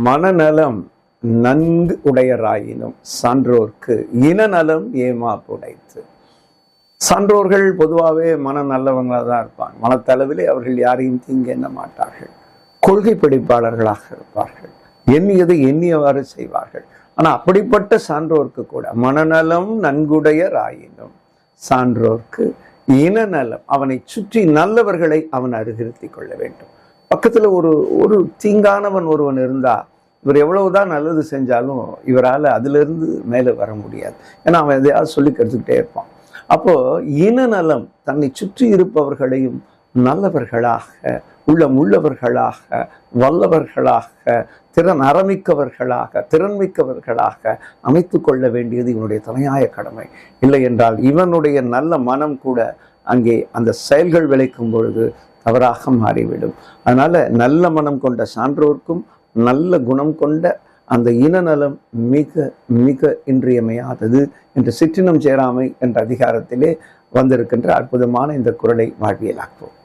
மனநலம் நன்கு உடையராயினும் சான்றோர்க்கு இனநலம் ஏமாப்புடைத்து. சான்றோர்கள் பொதுவாகவே மன நல்லவங்களாக தான் இருப்பாங்க. மனத்தளவிலே அவர்கள் யாரையும் தீங்கு எண்ண மாட்டார்கள். கொள்கை பிடிப்பாளர்களாக இருப்பார்கள். எண்ணியதை எண்ணியவாறு செய்வார்கள். ஆனால் அப்படிப்பட்ட சான்றோர்க்கு கூட மனநலம் நன்குடையராயினும் சான்றோர்க்கு இனநலம், அவனை சுற்றி நல்லவர்களை அவன் அருகிருத்தி கொள்ள வேண்டும். பக்கத்தில் ஒரு தீங்கானவன் ஒருவன் இருந்தா இவர் எவ்வளவுதான் நல்லது செஞ்சாலும் இவரால் அதிலிருந்து மேலே வர முடியாது. ஏன்னா அவன் எதையாவது சொல்லி கற்றுக்கிட்டே இருப்பான். அப்போ இனநலம், தன்னை சுற்றி இருப்பவர்களையும் நல்லவர்களாக, உள்ளவர்களாக, வல்லவர்களாக, திறன்மிக்கவர்களாக அமைத்து கொள்ள வேண்டியது இவனுடைய தலையாய கடமை. இல்லை என்றால் இவனுடைய நல்ல மனம் கூட அங்கே அந்த செயல்கள் விளைக்கும் பொழுது தவறாக மாறிவிடும். அதனால நல்ல மனம் கொண்ட சான்றோர்க்கும் நல்ல குணம் கொண்ட அந்த இனநலம் மிக மிக இன்றியமையாதது என்று சிற்றினம் சேராமை என்ற அதிகாரத்திலே வந்திருக்கின்ற அற்புதமான இந்த குறளை வாழ்வியலாக்குவோம்.